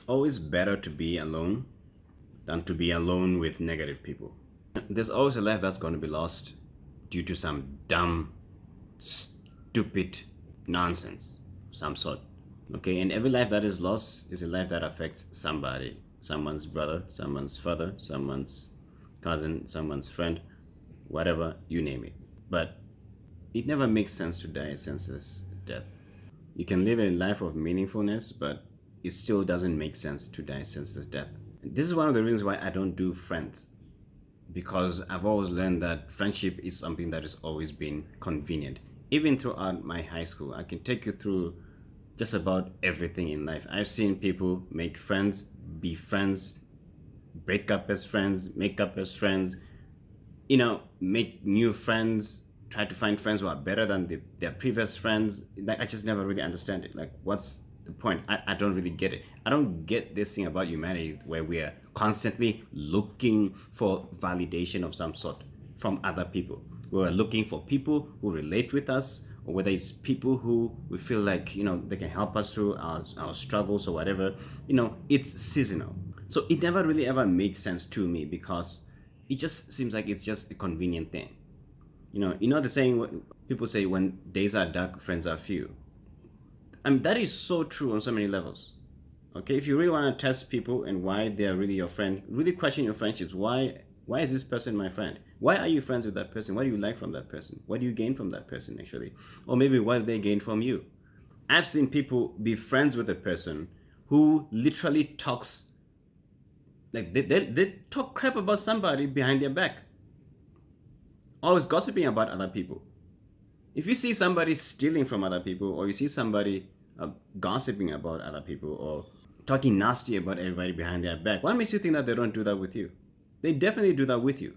always better to be alone than to be alone with negative people. There's always a life that's going to be lost due to some dumb, stupid nonsense of some sort. Okay, and every life that is lost is a life that affects somebody, someone's brother, someone's father, someone's cousin, someone's friend, whatever, you name it. But it never makes sense to die a senseless death. You can live a life of meaningfulness, but it still doesn't make sense to die a senseless death. This is one of the reasons why I don't do friends, because I've always learned that friendship is something that has always been convenient. Even throughout my high school, I can take you through just about everything in life. I've seen people make friends, be friends, break up as friends, make up as friends, make new friends, try to find friends who are better than their previous friends. Like, I just never really understand it. Like, what's the point? I don't really get it. I don't get this thing about humanity where we are constantly looking for validation of some sort from other people. We're looking for people who relate with us, or whether it's people who we feel like, they can help us through our struggles or whatever. It's seasonal. So it never really ever makes sense to me, because it just seems like it's just a convenient thing. The saying, people say, when days are dark, friends are few. I mean, that is so true on so many levels. Okay, if you really want to test people and why they are really your friend, really question your friendships. Why is this person my friend? Why are you friends with that person? What do you like from that person? What do you gain from that person, actually? Or maybe what do they gain from you? I've seen people be friends with a person who literally talks, like they talk crap about somebody behind their back, always gossiping about other people. If you see somebody stealing from other people, or you see somebody gossiping about other people, or talking nasty about everybody behind their back, what makes you think that they don't do that with you? They definitely do that with you.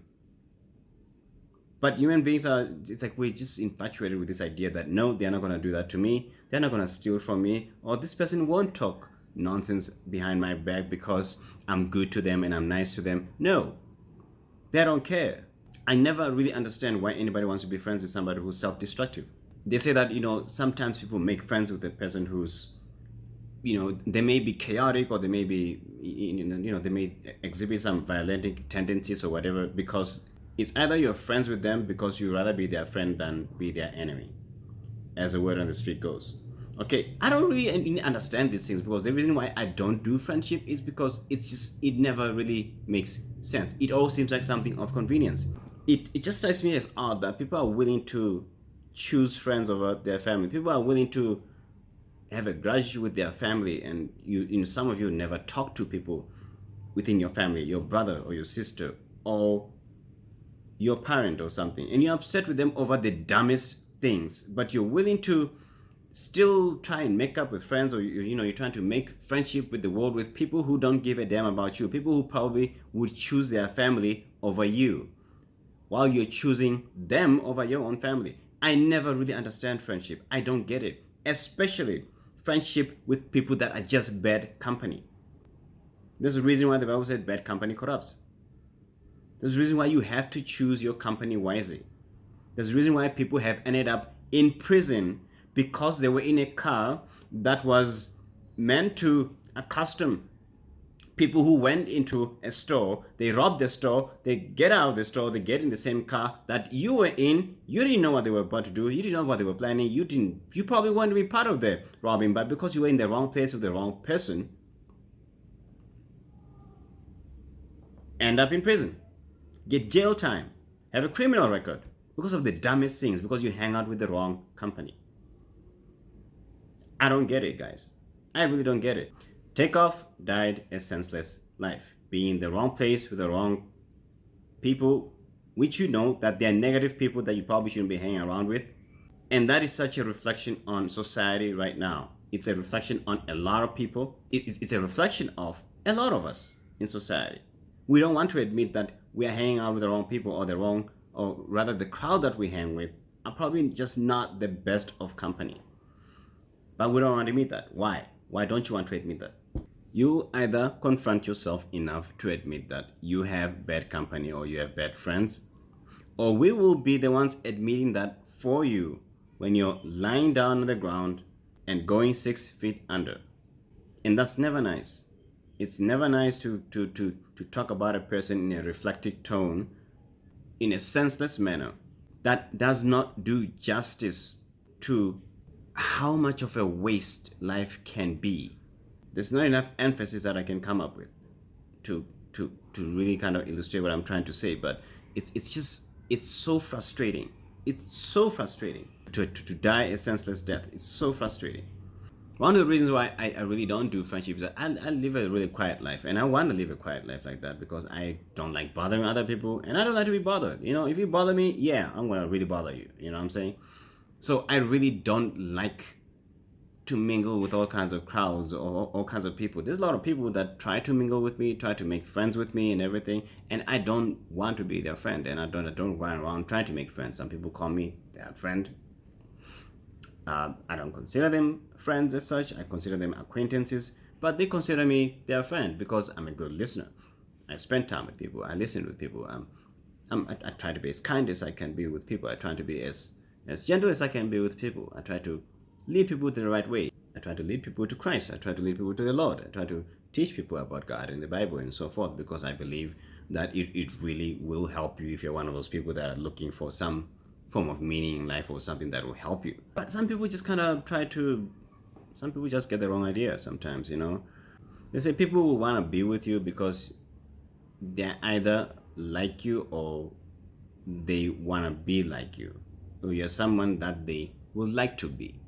But human beings it's like we're just infatuated with this idea that no, they're not going to do that to me. They're not going to steal from me. Or this person won't talk nonsense behind my back because I'm good to them and I'm nice to them. No, they don't care. I never really understand why anybody wants to be friends with somebody who's self-destructive. They say that, sometimes people make friends with a person who's, they may be chaotic, or they may be, they may exhibit some violent tendencies or whatever, because it's either you're friends with them because you'd rather be their friend than be their enemy, as the word on the street goes. Okay, I don't really understand these things, because the reason why I don't do friendship is because it never really makes sense. It all seems like something of convenience. It just strikes me as odd that people are willing to choose friends over their family. People are willing to have a grudge with their family, and some of you never talk to people within your family, your brother or your sister or your parent or something, and you're upset with them over the dumbest things, but you're willing to still try and make up with friends, or you're trying to make friendship with the world with people who don't give a damn about you, people who probably would choose their family over you, while you're choosing them over your own family. I never really understand friendship. I don't get it, especially friendship with people that are just bad company. There's a reason why the Bible said bad company corrupts. There's a reason why you have to choose your company wisely. There's a reason why people have ended up in prison, because they were in a car that was meant to accustom people who went into a store, they robbed the store, they get out of the store, they get in the same car that you were in. You didn't know what they were about to do. You didn't know what they were planning. You probably wanted to be part of the robbing, but because you were in the wrong place with the wrong person, end up in prison, get jail time, have a criminal record, because of the dumbest things, because you hang out with the wrong company. I don't get it, guys. I really don't get it. Tookoff died a senseless life, being in the wrong place with the wrong people, which that they're negative people that you probably shouldn't be hanging around with. And that is such a reflection on society right now. It's a reflection on a lot of people. It's a reflection of a lot of us in society. We don't want to admit that we are hanging out with the wrong people, or rather the crowd that we hang with are probably just not the best of company. But we don't want to admit that. Why? Why don't you want to admit that? You either confront yourself enough to admit that you have bad company or you have bad friends, or we will be the ones admitting that for you when you're lying down on the ground and going 6 feet under. And that's never nice. It's never nice to talk about a person in a reflective tone, in a senseless manner. That does not do justice to how much of a waste life can be. There's not enough emphasis that I can come up with to to really kind of illustrate what I'm trying to say, but it's so frustrating. It's so frustrating to die a senseless death. It's so frustrating. One of the reasons why I really don't do friendship is that I live a really quiet life, and I want to live a quiet life like that because I don't like bothering other people, and I don't like to be bothered. If you bother me, yeah, I'm gonna really bother you. You know what I'm saying? So I really don't like to mingle with all kinds of crowds or all kinds of people. There's a lot of people that try to mingle with me, try to make friends with me and everything, and I don't want to be their friend, and I don't run around trying to make friends. Some people call me their friend. I don't consider them friends as such. I consider them acquaintances, but they consider me their friend because I'm a good listener. I spend time with people. I listen with people. I try to be as kind as I can be with people. I try to be as gentle as I can be with people. I try to lead people to the right way. I try to lead people to Christ. I try to lead people to the Lord. I try to teach people about God and the Bible and so forth because I believe that it really will help you if you're one of those people that are looking for some form of meaning in life or something that will help you. But some people just some people just get the wrong idea sometimes, They say people will want to be with you because they either like you or they want to be like you, or you're someone that they would like to be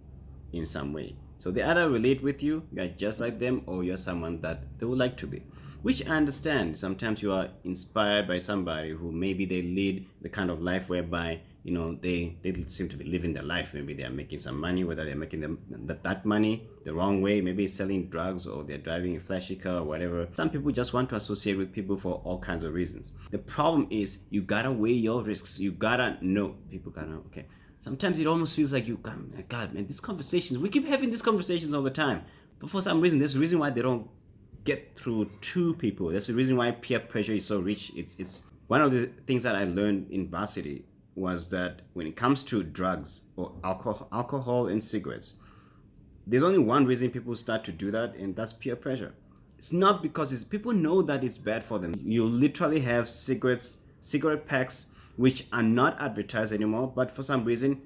in some way. So they either relate with you, you're just like them, or you're someone that they would like to be. Which I understand. Sometimes you are inspired by somebody who maybe they lead the kind of life whereby they seem to be living their life. Maybe they are making some money, whether they're making that money the wrong way, maybe selling drugs or they're driving a flashy car or whatever. Some people just want to associate with people for all kinds of reasons. The problem is you gotta weigh your risks. You gotta know. People gotta know, okay. Sometimes it almost feels like God, man, these conversations, we keep having these conversations all the time. But for some reason, there's a reason why they don't get through to people. That's the reason why peer pressure is so rich. It's one of the things that I learned in varsity was that when it comes to drugs or alcohol and cigarettes, there's only one reason people start to do that, and that's peer pressure. It's not because people know that it's bad for them. You literally have cigarette packs which are not advertised anymore, but for some reason,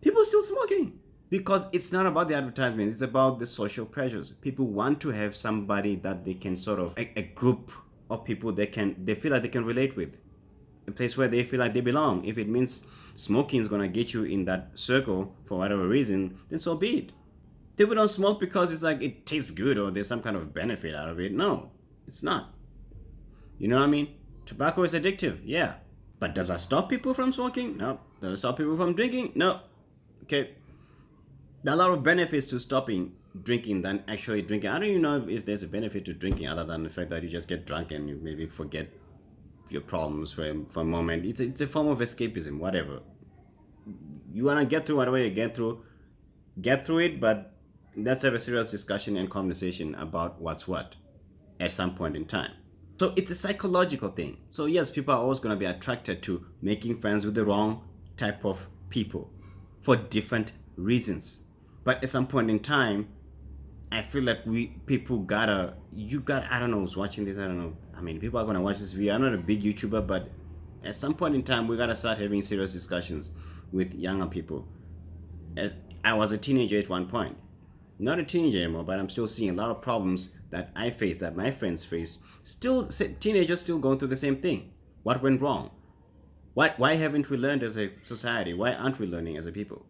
people are still smoking. Because it's not about the advertisement, it's about the social pressures. People want to have somebody that they can sort of, a group of people they feel like they can relate with. A place where they feel like they belong. If it means smoking is going to get you in that circle for whatever reason, then so be it. People don't smoke because it's like it tastes good or there's some kind of benefit out of it. No, it's not. You know what I mean? Tobacco is addictive, yeah. But does that stop people from smoking? No. Does it stop people from drinking? No. Okay. There are a lot of benefits to stopping drinking than actually drinking. I don't even know if there's a benefit to drinking other than the fact that you just get drunk and you maybe forget your problems for a moment. It's a form of escapism, whatever. You want to get through whatever you get through it, but let's have a serious discussion and conversation about what's what at some point in time. So it's a psychological thing. So yes, people are always going to be attracted to making friends with the wrong type of people for different reasons. But at some point in time, I feel like I don't know who's watching this, I don't know. I mean, people are going to watch this video. I'm not a big YouTuber, but at some point in time, we got to start having serious discussions with younger people. I was a teenager at one point. Not a teenager anymore, but I'm still seeing a lot of problems that I face, that my friends face. Still, teenagers still going through the same thing. What went wrong? Why haven't we learned as a society? Why aren't we learning as a people?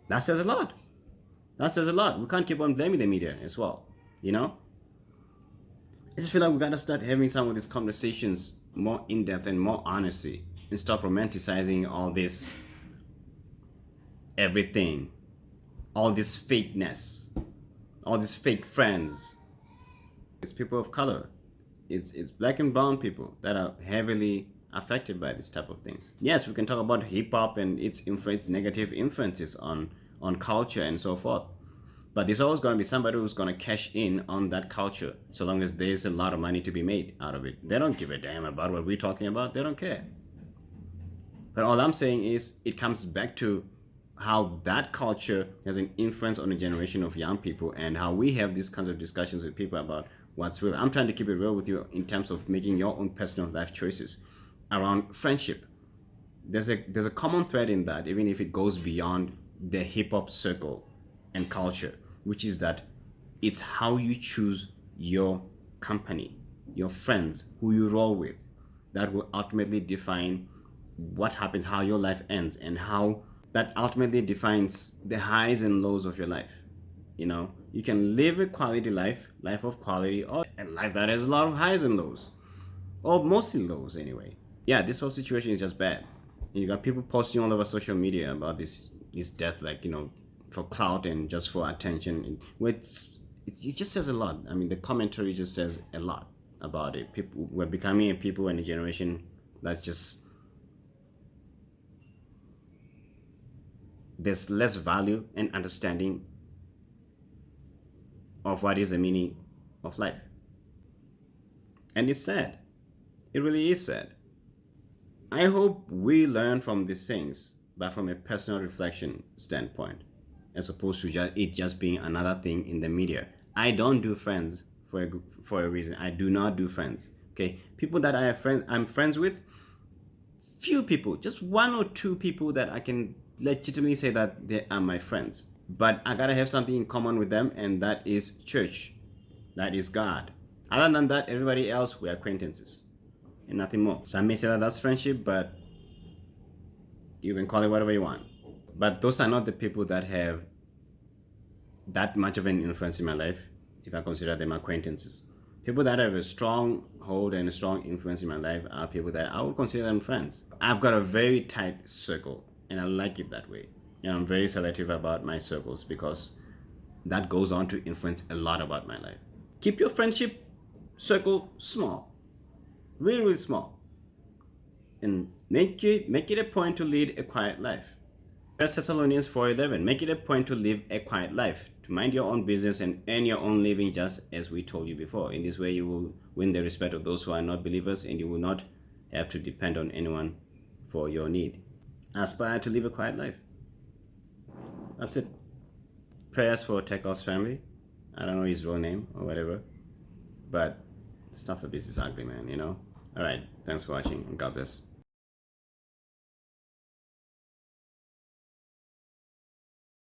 That says a lot. That says a lot. We can't keep on blaming the media as well, I just feel like we gotta start having some of these conversations more in-depth and more honesty and stop romanticizing all this everything, all this fakeness, all these fake friends. It's people of color. It's black and brown people that are heavily affected by this type of things. Yes, we can talk about hip-hop and its influence, negative influences on culture and so forth. But there's always going to be somebody who's going to cash in on that culture so long as there's a lot of money to be made out of it. They don't give a damn about what we're talking about. They don't care. But all I'm saying is it comes back to how that culture has an influence on a generation of young people, and how we have these kinds of discussions with people about what's real. I'm trying to keep it real with you in terms of making your own personal life choices around friendship. There's a common thread in that, even if it goes beyond the hip hop circle and culture, which is that it's how you choose your company, your friends, who you roll with, that will ultimately define what happens, how your life ends, and how that ultimately defines the highs and lows of your life. You can live a quality life of quality, or a life that has a lot of highs and lows, or mostly lows anyway. Yeah, this whole situation is just bad. You got people posting all over social media about this death, like, for clout and just for attention. It just says a lot. I mean, the commentary just says a lot about it. People, we're becoming a people and a generation that's just, there's less value and understanding of what is the meaning of life. And it's sad. It really is sad. I hope we learn from these things, but from a personal reflection standpoint, as opposed to it just being another thing in the media. I don't do friends for a reason. I do not do friends. Okay, people that I'm friends with, few people, just one or two people that I can legitimately say that they are my friends. But I gotta have something in common with them, and that is church. That is God. Other than that, everybody else, we're acquaintances and nothing more. Some may say that that's friendship, but you can call it whatever you want. But those are not the people that have that much of an influence in my life, if I consider them acquaintances. People that have a strong hold and a strong influence in my life are people that I would consider them friends. I've got a very tight circle, and I like it that way. And I'm very selective about my circles, because that goes on to influence a lot about my life. Keep your friendship circle small, really, really small, and make it a point to lead a quiet life. 1 Thessalonians 4:11, make it a point to live a quiet life, to mind your own business and earn your own living, just as we told you before. In this way you will win the respect of those who are not believers, and you will not have to depend on anyone for your need. Aspire to live a quiet life. That's it. Prayers for Tookoff's family. I don't know his real name or whatever, but stuff like this is ugly, man. Alright, thanks for watching, and God bless.